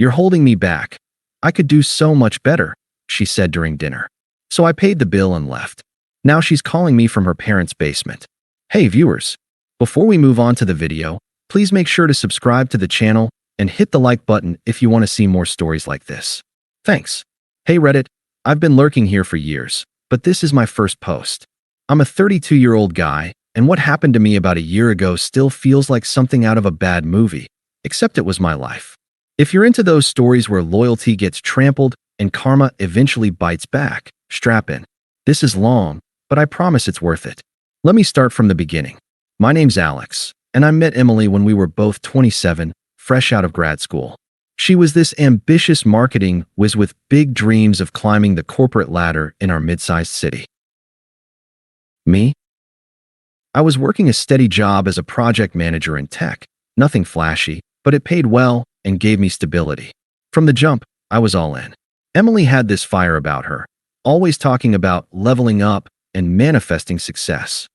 You're holding me back. I could do so much better, she said during dinner. So I paid the bill and left. Now she's calling me from her parents' basement. Hey viewers, before we move on to the video, please make sure to subscribe to the channel and hit the like button if you want to see more stories like this. Thanks. Hey Reddit, I've been lurking here for years, but this is my first post. I'm a 32-year-old guy, and what happened to me about a year ago still feels like something out of a bad movie, except it was my life. If you're into those stories where loyalty gets trampled and karma eventually bites back, strap in. This is long, but I promise it's worth it. Let me start from the beginning. My name's Alex, and I met Emily when we were both 27, fresh out of grad school. She was this ambitious marketing whiz with big dreams of climbing the corporate ladder in our mid-sized city. Me? I was working a steady job as a project manager in tech. Nothing flashy, but it paid well and gave me stability. From the jump, I was all in. Emily had this fire about her, always talking about leveling up and manifesting success.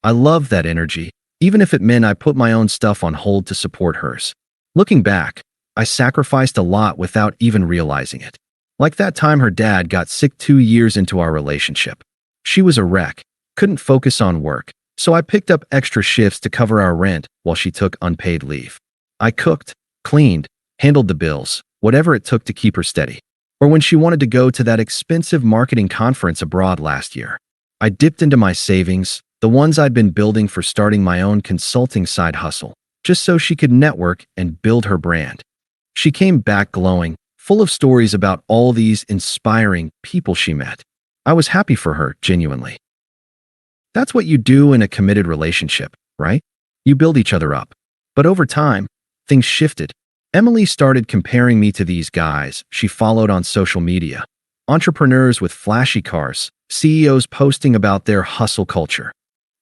I loved that energy, even if it meant I put my own stuff on hold to support hers. Looking back, I sacrificed a lot without even realizing it. Like that time her dad got sick 2 years into our relationship. She was a wreck, couldn't focus on work, so I picked up extra shifts to cover our rent while she took unpaid leave. I cooked, cleaned, handled the bills, whatever it took to keep her steady. Or when she wanted to go to that expensive marketing conference abroad last year, I dipped into my savings, the ones I'd been building for starting my own consulting side hustle, just so she could network and build her brand. She came back glowing, full of stories about all these inspiring people she met. I was happy for her, genuinely. That's what you do in a committed relationship, right? You build each other up. But over time, things shifted. Emily started comparing me to these guys she followed on social media. Entrepreneurs with flashy cars, CEOs posting about their hustle culture.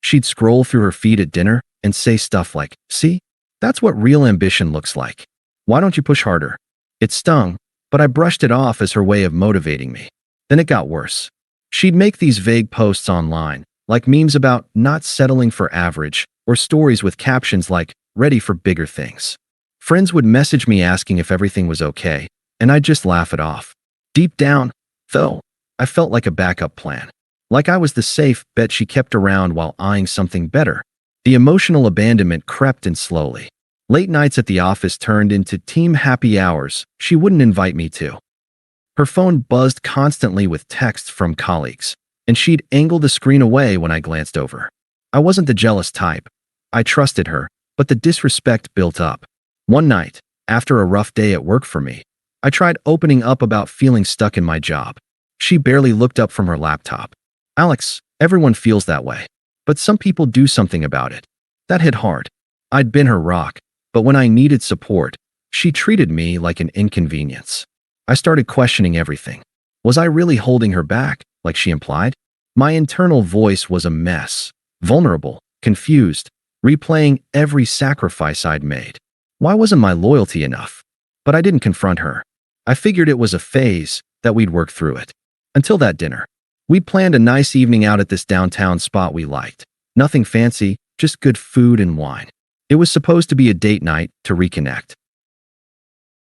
She'd scroll through her feed at dinner and say stuff like, "See? That's what real ambition looks like. Why don't you push harder?" It stung, but I brushed it off as her way of motivating me. Then it got worse. She'd make these vague posts online, like memes about not settling for average, or stories with captions like, "Ready for bigger things." Friends would message me asking if everything was okay, and I'd just laugh it off. Deep down, though, I felt like a backup plan. Like I was the safe bet she kept around while eyeing something better. The emotional abandonment crept in slowly. Late nights at the office turned into team happy hours she wouldn't invite me to. Her phone buzzed constantly with texts from colleagues, and she'd angle the screen away when I glanced over. I wasn't the jealous type. I trusted her, but the disrespect built up. One night, after a rough day at work for me, I tried opening up about feeling stuck in my job. She barely looked up from her laptop. "Alex, everyone feels that way. But some people do something about it." That hit hard. I'd been her rock, but when I needed support, she treated me like an inconvenience. I started questioning everything. Was I really holding her back, like she implied? My internal voice was a mess, vulnerable, confused, replaying every sacrifice I'd made. Why wasn't my loyalty enough? But I didn't confront her. I figured it was a phase, that we'd work through it. Until that dinner. We'd planned a nice evening out at this downtown spot we liked. Nothing fancy, just good food and wine. It was supposed to be a date night to reconnect.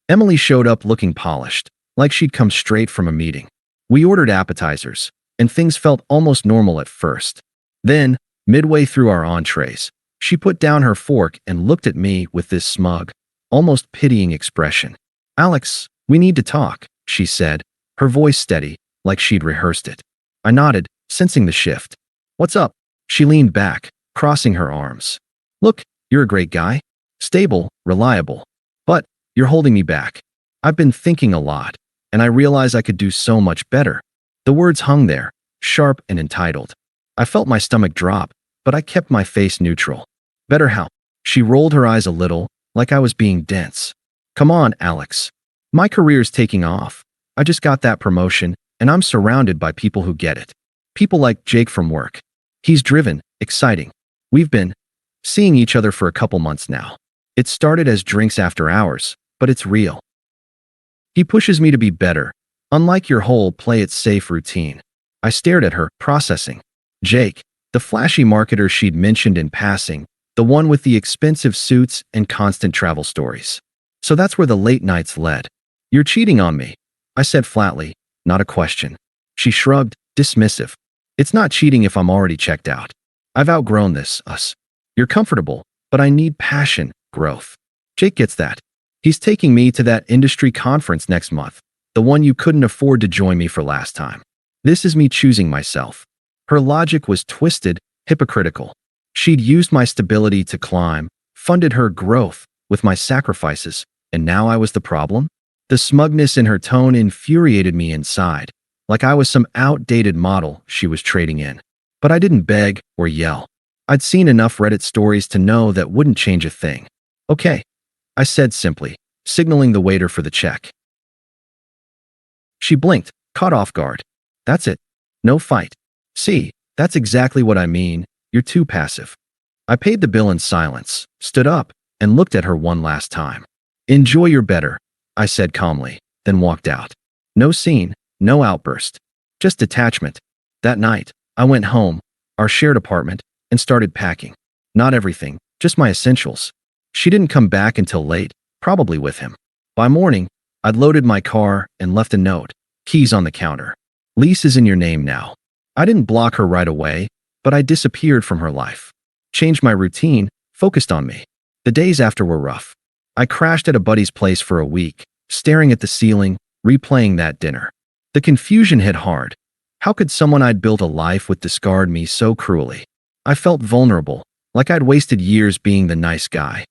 Emily showed up looking polished, like she'd come straight from a meeting. We ordered appetizers, and things felt almost normal at first. Then, midway through our entrees, she put down her fork and looked at me with this smug, almost pitying expression. "Alex, we need to talk," she said, her voice steady, like she'd rehearsed it. I nodded, sensing the shift. "What's up?" She leaned back, crossing her arms. "Look, you're a great guy. Stable, reliable. But you're holding me back. I've been thinking a lot, and I realize I could do so much better." The words hung there, sharp and entitled. I felt my stomach drop, but I kept my face neutral. "Better how?" She rolled her eyes a little, like I was being dense. "Come on, Alex. My career's taking off. I just got that promotion, and I'm surrounded by people who get it. People like Jake from work. He's driven, exciting. We've been seeing each other for a couple months now. It started as drinks after hours, but it's real. He pushes me to be better, unlike your whole play-it-safe routine." I stared at her, processing. Jake, the flashy marketer she'd mentioned in passing, the one with the expensive suits and constant travel stories. So that's where the late nights led. "You're cheating on me," I said flatly, not a question. She shrugged, dismissive. "It's not cheating if I'm already checked out. I've outgrown this, us. You're comfortable, but I need passion, growth. Jake gets that. He's taking me to that industry conference next month, the one you couldn't afford to join me for last time. This is me choosing myself." Her logic was twisted, hypocritical. She'd used my stability to climb, funded her growth with my sacrifices, and now I was the problem? The smugness in her tone infuriated me inside, like I was some outdated model she was trading in. But I didn't beg or yell. I'd seen enough Reddit stories to know that wouldn't change a thing. "Okay," I said simply, signaling the waiter for the check. She blinked, caught off guard. "That's it. No fight." "See, that's exactly what I mean. You're too passive." I paid the bill in silence, stood up, and looked at her one last time. "Enjoy your better," I said calmly, then walked out. No scene, no outburst, just detachment. That night, I went home, our shared apartment, and started packing. Not everything, just my essentials. She didn't come back until late, probably with him. By morning, I'd loaded my car and left a note, keys on the counter. "Lease is in your name now." I didn't block her right away, but I disappeared from her life. Changed my routine, focused on me. The days after were rough. I crashed at a buddy's place for a week, staring at the ceiling, replaying that dinner. The confusion hit hard. How could someone I'd built a life with discard me so cruelly? I felt vulnerable, like I'd wasted years being the nice guy.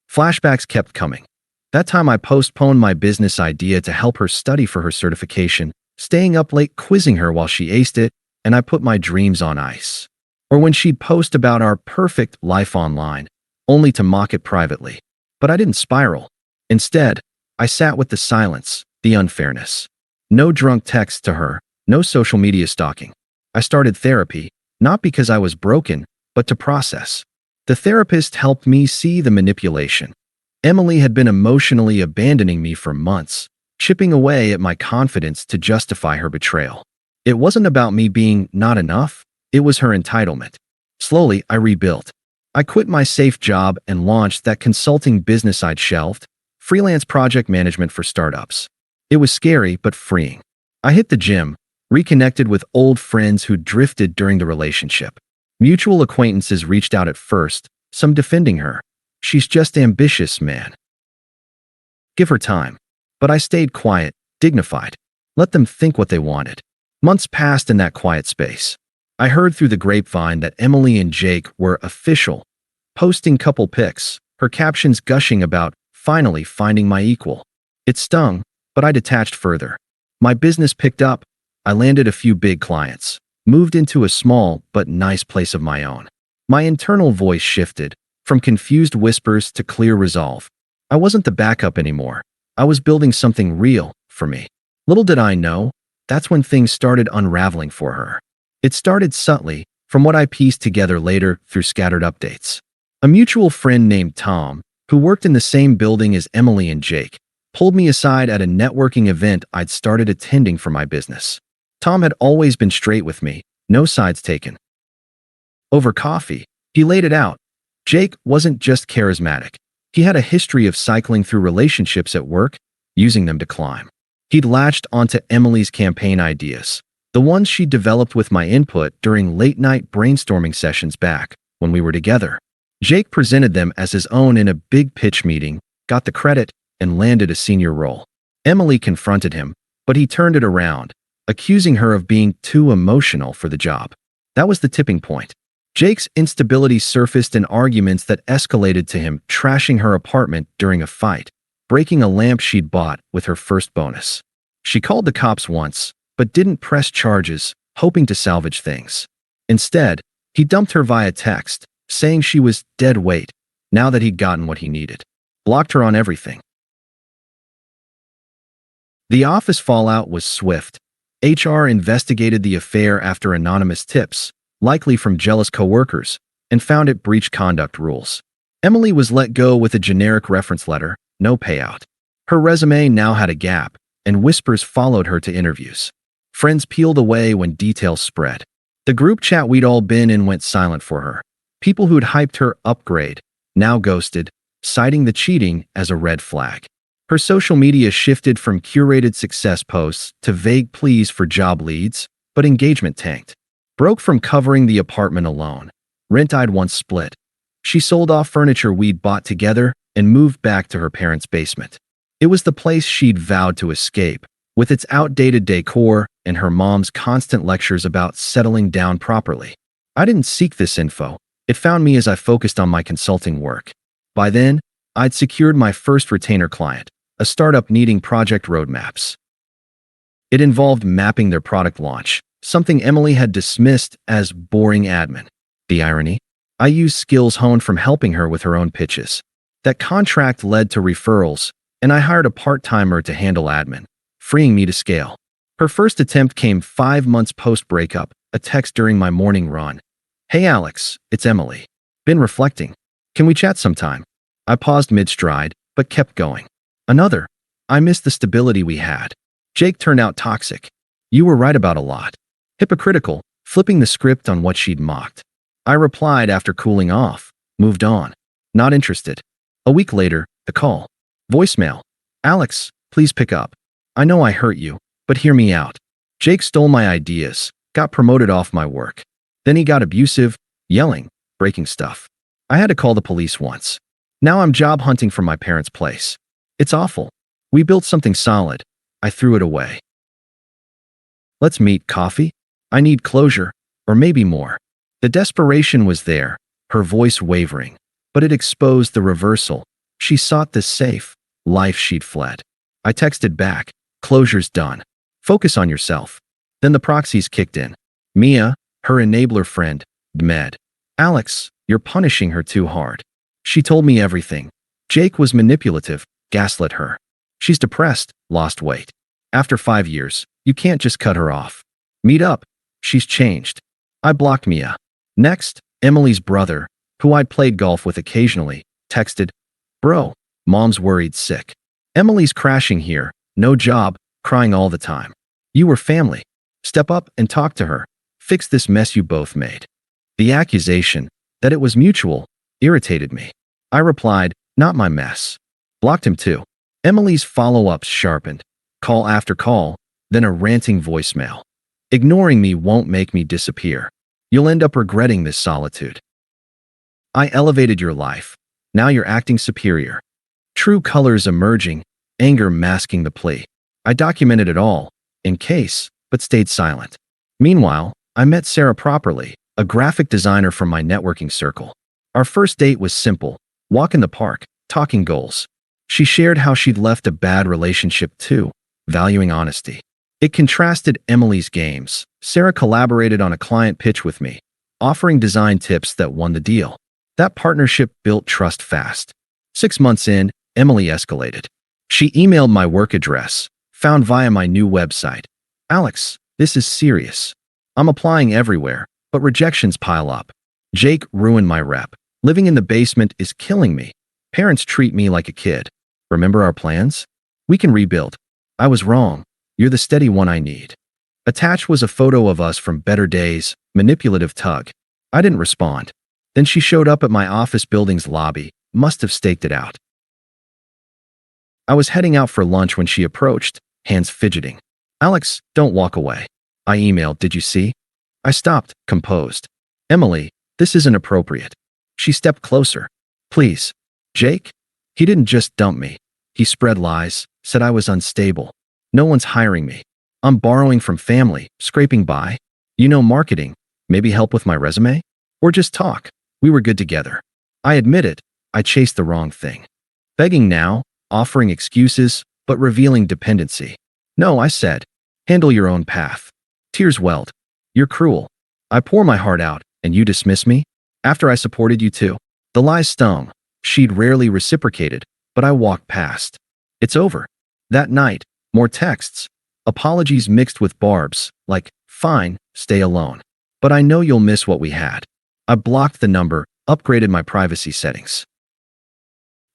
Flashbacks kept coming. That time I postponed my business idea to help her study for her certification, staying up late quizzing her while she aced it, and I put my dreams on ice. Or when she'd post about our perfect life online, only to mock it privately. But I didn't spiral. Instead, I sat with the silence, the unfairness. No drunk texts to her, no social media stalking. I started therapy, not because I was broken, but to process. The therapist helped me see the manipulation. Emily had been emotionally abandoning me for months, chipping away at my confidence to justify her betrayal. It wasn't about me being not enough, it was her entitlement. Slowly, I rebuilt. I quit my safe job and launched that consulting business I'd shelved, freelance project management for startups. It was scary but freeing. I hit the gym, reconnected with old friends who drifted during the relationship. Mutual acquaintances reached out at first, some defending her. "She's just ambitious, man. Give her time." But I stayed quiet, dignified. Let them think what they wanted. Months passed in that quiet space. I heard through the grapevine that Emily and Jake were official, posting couple pics, her captions gushing about finally finding my equal. It stung, but I detached further. My business picked up. I landed a few big clients, moved into a small but nice place of my own. My internal voice shifted, from confused whispers to clear resolve. I wasn't the backup anymore. I was building something real for me. Little did I know, that's when things started unraveling for her. It started subtly, from what I pieced together later through scattered updates. A mutual friend named Tom, who worked in the same building as Emily and Jake, pulled me aside at a networking event I'd started attending for my business. Tom had always been straight with me, no sides taken. Over coffee, he laid it out. Jake wasn't just charismatic. He had a history of cycling through relationships at work, using them to climb. He'd latched onto Emily's campaign ideas, the ones she developed with my input during late-night brainstorming sessions back when we were together. Jake presented them as his own in a big pitch meeting, got the credit, and landed a senior role. Emily confronted him, but he turned it around, accusing her of being too emotional for the job. That was the tipping point. Jake's instability surfaced in arguments that escalated to him trashing her apartment during a fight, breaking a lamp she'd bought with her first bonus. She called the cops once, but didn't press charges, hoping to salvage things. Instead, he dumped her via text, saying she was dead weight, now that he'd gotten what he needed. Blocked her on everything. The office fallout was swift. HR investigated the affair after anonymous tips, likely from jealous coworkers, and found it breached conduct rules. Emily was let go with a generic reference letter, no payout. Her resume now had a gap, and whispers followed her to interviews. Friends peeled away when details spread. The group chat we'd all been in went silent for her. People who'd hyped her upgrade, now ghosted, citing the cheating as a red flag. Her social media shifted from curated success posts to vague pleas for job leads, but engagement tanked. Broke from covering the apartment alone. Rent I'd once split. She sold off furniture we'd bought together and moved back to her parents' basement. It was the place she'd vowed to escape, with its outdated decor and her mom's constant lectures about settling down properly. I didn't seek this info. It found me as I focused on my consulting work. By then, I'd secured my first retainer client, a startup needing project roadmaps. It involved mapping their product launch, something Emily had dismissed as boring admin. The irony? I used skills honed from helping her with her own pitches. That contract led to referrals, and I hired a part-timer to handle admin, freeing me to scale. Her first attempt came 5 months post-breakup, a text during my morning run. "Hey Alex, it's Emily. Been reflecting. Can we chat sometime?" I paused mid-stride, but kept going. Another. "I missed the stability we had. Jake turned out toxic. You were right about a lot." Hypocritical, flipping the script on what she'd mocked. I replied after cooling off. Moved on. Not interested. A week later, the call. Voicemail. "Alex, please pick up. I know I hurt you, but hear me out. Jake stole my ideas, got promoted off my work. Then he got abusive, yelling, breaking stuff. I had to call the police once. Now I'm job hunting from my parents' place. It's awful. We built something solid. I threw it away. Let's meet. Coffee? I need closure, or maybe more." The desperation was there, her voice wavering, but it exposed the reversal. She sought the safe life she'd fled. I texted back, "Closure's done. Focus on yourself." Then the proxies kicked in. Mia, her enabler friend, Med. "Alex, you're punishing her too hard. She told me everything. Jake was manipulative, gaslit her. She's depressed, lost weight. After 5 years, you can't just cut her off. Meet up. She's changed." I blocked Mia. Next, Emily's brother, who I'd played golf with occasionally, texted, "Bro, mom's worried sick. Emily's crashing here, no job, crying all the time. You were family. Step up and talk to her. Fix this mess you both made." The accusation, that it was mutual, irritated me. I replied, "Not my mess." Blocked him too. Emily's follow-ups sharpened. Call after call, then a ranting voicemail. "Ignoring me won't make me disappear. You'll end up regretting this solitude. I elevated your life. Now you're acting superior." True colors emerging, anger masking the plea. I documented it all, in case, but stayed silent. Meanwhile, I met Sarah properly, a graphic designer from my networking circle. Our first date was simple: walk in the park, talking goals. She shared how she'd left a bad relationship too, valuing honesty. It contrasted Emily's games. Sarah collaborated on a client pitch with me, offering design tips that won the deal. That partnership built trust fast. 6 months in, Emily escalated. She emailed my work address, found via my new website. "Alex, this is serious. I'm applying everywhere, but rejections pile up. Jake ruined my rep. Living in the basement is killing me. Parents treat me like a kid. Remember our plans? We can rebuild. I was wrong. You're the steady one I need." Attached was a photo of us from better days, manipulative tug. I didn't respond. Then she showed up at my office building's lobby, must have staked it out. I was heading out for lunch when she approached, hands fidgeting. "Alex, don't walk away." I emailed, "Did you see?" I stopped, composed. "Emily, this isn't appropriate." She stepped closer. "Please. Jake? He didn't just dump me. He spread lies, said I was unstable. No one's hiring me. I'm borrowing from family, scraping by. You know marketing. Maybe help with my resume? Or just talk. We were good together. I admit it. I chased the wrong thing." Begging now, offering excuses, but revealing dependency. "No," I said. "Handle your own path." Tears welled. "You're cruel. I pour my heart out, and you dismiss me? After I supported you too?" The lies stung. She'd rarely reciprocated, but I walked past. It's over. That night, more texts. Apologies mixed with barbs, like, "Fine, stay alone. But I know you'll miss what we had." I blocked the number, upgraded my privacy settings.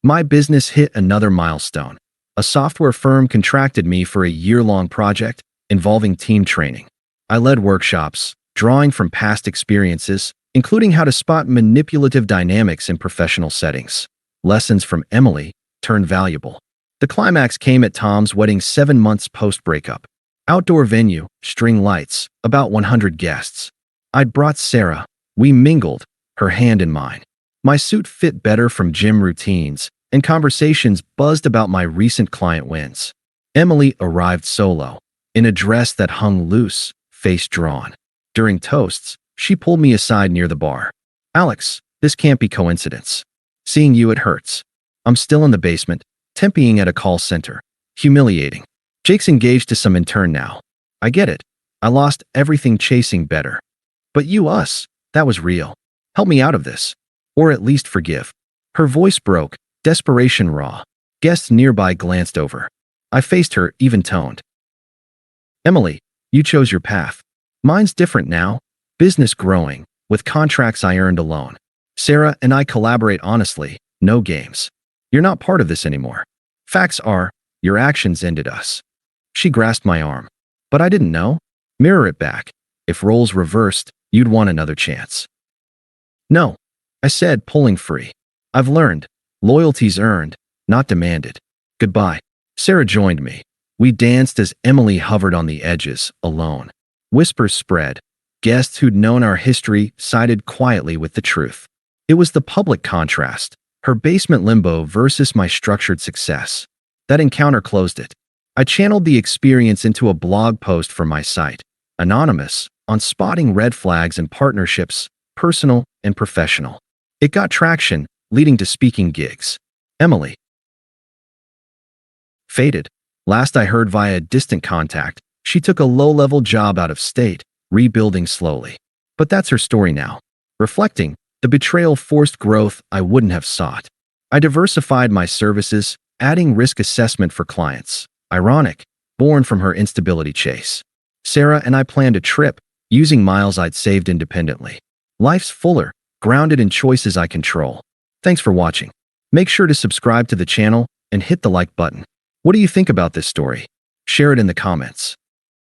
My business hit another milestone. A software firm contracted me for a year-long project involving team training. I led workshops, drawing from past experiences, including how to spot manipulative dynamics in professional settings. Lessons from Emily turned valuable. The climax came at Tom's wedding 7 months post-breakup. Outdoor venue, string lights, about 100 guests. I'd brought Sarah. We mingled, her hand in mine. My suit fit better from gym routines, and conversations buzzed about my recent client wins. Emily arrived solo, in a dress that hung loose, face drawn. During toasts, she pulled me aside near the bar. "Alex, this can't be coincidence. Seeing you, it hurts. I'm still in the basement, temping at a call center. Humiliating. Jake's engaged to some intern now. I get it. I lost everything chasing better. But you, us, that was real. Help me out of this. Or at least forgive." Her voice broke, desperation raw. Guests nearby glanced over. I faced her, even-toned. "Emily, you chose your path. Mine's different now. Business growing, with contracts I earned alone. Sarah and I collaborate honestly, no games. You're not part of this anymore. Facts are, your actions ended us." She grasped my arm. "But I didn't know. Mirror it back. If roles reversed, you'd want another chance." "No," I said, pulling free. "I've learned. Loyalty's earned, not demanded. Goodbye." Sarah joined me. We danced as Emily hovered on the edges, alone. Whispers spread. Guests who'd known our history sided quietly with the truth. It was the public contrast, her basement limbo versus my structured success. That encounter closed it. I channeled the experience into a blog post for my site, anonymous, on spotting red flags in partnerships, personal and professional. It got traction, leading to speaking gigs. Emily faded. Last I heard via a distant contact, she took a low-level job out of state, rebuilding slowly. But that's her story now. Reflecting, the betrayal forced growth I wouldn't have sought. I diversified my services, adding risk assessment for clients. Ironic, born from her instability chase. Sarah and I planned a trip, using miles I'd saved independently. Life's fuller, grounded in choices I control. Thanks for watching. Make sure to subscribe to the channel and hit the like button. What do you think about this story? Share it in the comments.